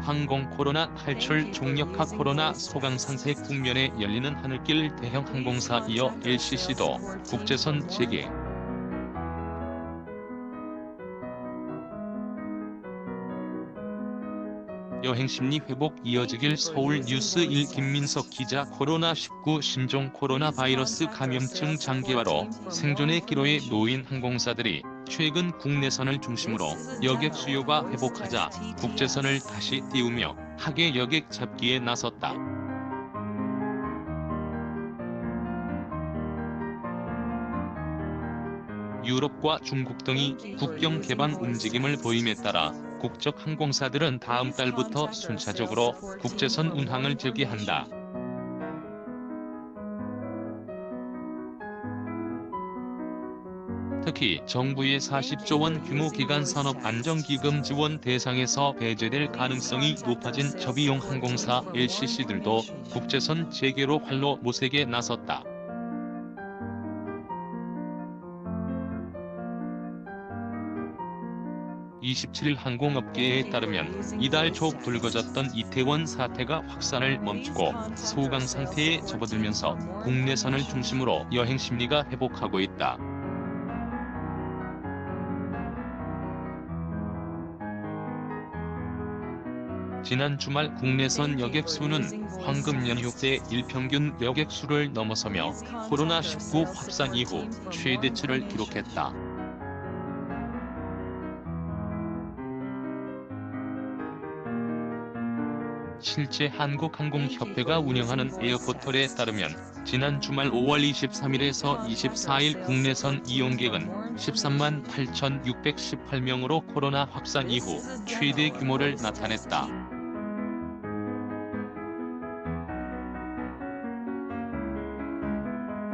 항공 코로나 탈출 종력화 코로나 소강 상태 국면에 열리는 하늘길 대형 항공사 이어 LCC도 국제선 재개. 여행심리 회복 이어지길 서울뉴스1 김민석 기자 코로나19 신종 코로나 바이러스 감염증 장기화로 생존의 기로에 놓인 항공사들이 최근 국내선을 중심으로 여객 수요가 회복하자 국제선을 다시 띄우며 하계 여객 잡기에 나섰다. 유럽과 중국 등이 국경 개방 움직임을 보임에 따라 국적 항공사들은 다음 달부터 순차적으로 국제선 운항을 재개한다. 특히 정부의 40조 원 규모 기간 산업안정기금 지원 대상에서 배제될 가능성이 높아진 저비용 항공사 LCC들도 국제선 재개로 활로 모색에 나섰다. 27일 항공업계에 따르면 이달 초 불거졌던 이태원 사태가 확산을 멈추고 소강 상태에 접어들면서 국내선을 중심으로 여행 심리가 회복하고 있다. 지난 주말 국내선 여객 수는 황금 연휴 때 일평균 여객 수를 넘어서며 코로나19 확산 이후 최대치를 기록했다. 실제 한국항공협회가 운영하는 에어포털에 따르면 지난 주말 5월 23일에서 24일 국내선 이용객은 13만 8,618명으로 코로나 확산 이후 최대 규모를 나타냈다.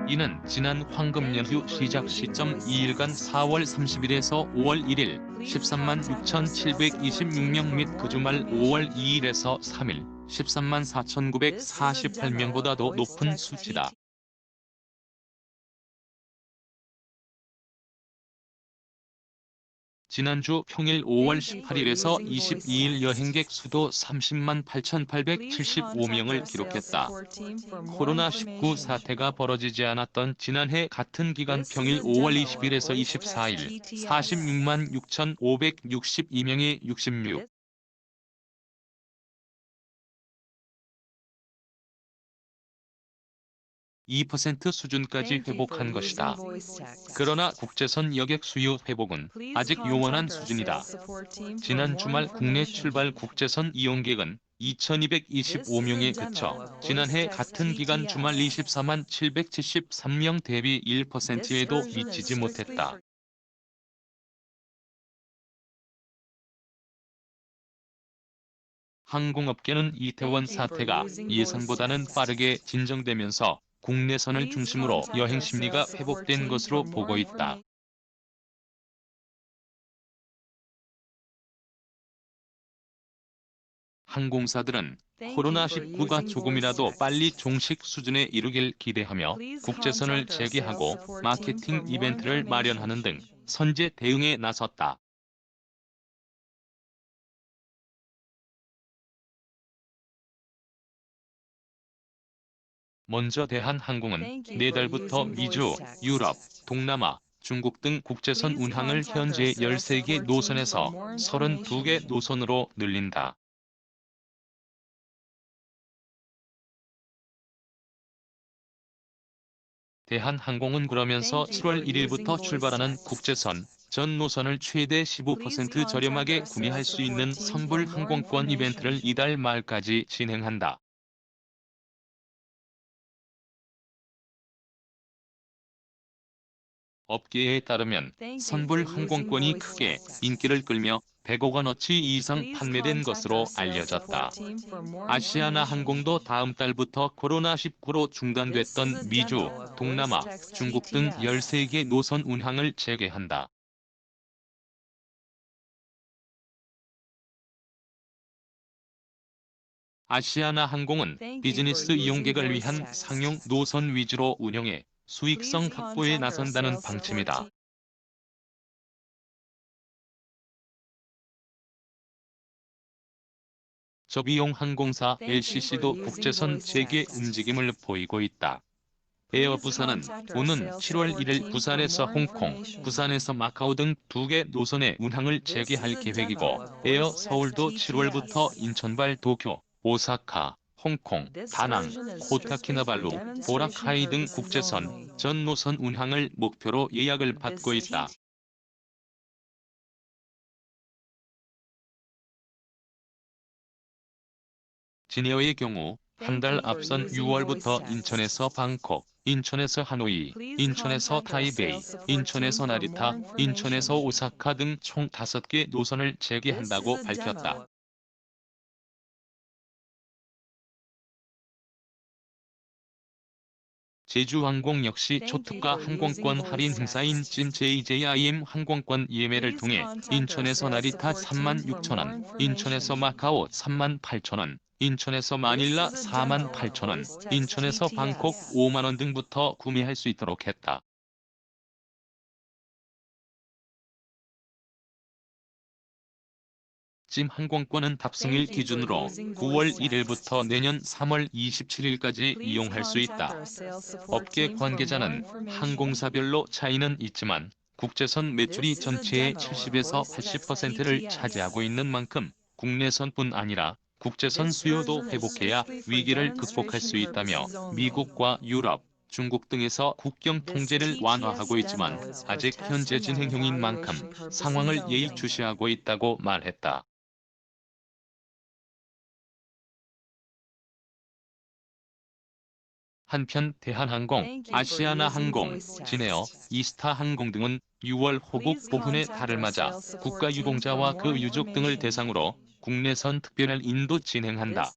이는 지난 황금 연휴 시작 시점 2일간 4월 30일에서 5월 1일 13만 6,726명 및 그 주말 5월 2일에서 3일 13만 4,948명보다도 높은 수치다. 지난주 평일 5월 18일에서 22일 여행객 수도 30만 8,875명을 기록했다. 코로나19 사태가 벌어지지 않았던 지난해 같은 기간 평일 5월 20일에서 24일 46만 6,562명의 2% 수준까지 회복한 것이다. 그러나 국제선 여객 수요 회복은 아직 요원한 수준이다. 지난 주말 국내 출발 국제선 이용객은 2,225명에 그쳐 지난해 같은 기간 주말 24만 773명 대비 1%에도 미치지 못했다. 항공업계는 이태원 사태가 예상보다는 빠르게 진정되면서 국내선을 중심으로 여행 심리가 회복된 것으로 보고 있다. 항공사들은 코로나19가 조금이라도 빨리 종식 수준에 이르길 기대하며 국제선을 재개하고 마케팅 이벤트를 마련하는 등 선제 대응에 나섰다. 먼저 대한항공은 내달부터 미주, 유럽, 동남아, 중국 등 국제선 운항을 현재 13개 노선에서 32개 노선으로 늘린다. 대한항공은 그러면서 7월 1일부터 출발하는 국제선 전 노선을 최대 15% 저렴하게 구매할 수 있는 선불 항공권 이벤트를 이달 말까지 진행한다. 업계에 따르면 선불 항공권이 크게 인기를 끌며 100억 원어치 이상 판매된 것으로 알려졌다. 아시아나 항공도 다음 달부터 코로나19로 중단됐던 미주, 동남아, 중국 등 13개 노선 운항을 재개한다. 아시아나 항공은 비즈니스 이용객을 위한 상용 노선 위주로 운영해 수익성 확보에 나선다는 방침이다. 저비용 항공사 LCC도 국제선 재개 움직임을 보이고 있다. 에어부산은 오는 7월 1일 부산에서 홍콩, 부산에서 마카오 등 2개 노선의 운항을 재개할 계획이고, 에어 서울도 7월부터 인천발 도쿄, 오사카, 홍콩, 다낭, 코타키나발루, 보라카이 등 국제선 전 노선 운항을 목표로 예약을 받고 있다. 진에어의 경우 한 달 앞선 6월부터 인천에서 방콕, 인천에서 하노이, 인천에서 타이베이, 인천에서 나리타, 인천에서 오사카 등 총 5개 노선을 재개한다고 밝혔다. 제주항공 역시 초특가 항공권 할인 행사인 찐 JJIM 항공권 예매를 통해 인천에서 나리타 36,000원, 인천에서 마카오 38,000원, 인천에서 마닐라 48,000원, 인천에서 방콕 5만원 등부터 구매할 수 있도록 했다. 찜 항공권은 탑승일 기준으로 9월 1일부터 내년 3월 27일까지 이용할 수 있다. 업계 관계자는 항공사별로 차이는 있지만 국제선 매출이 전체의 70에서 80%를 차지하고 있는 만큼 국내선뿐 아니라 국제선 수요도 회복해야 위기를 극복할 수 있다며, 미국과 유럽, 중국 등에서 국경 통제를 완화하고 있지만 아직 현재 진행형인 만큼 상황을 예의주시하고 있다고 말했다. 한편 대한항공, 아시아나항공, 진에어, 이스타항공 등은 6월 호국 보훈의 달을 맞아 국가유공자와 그 유족 등을 대상으로 국내선 특별한 인도 진행한다.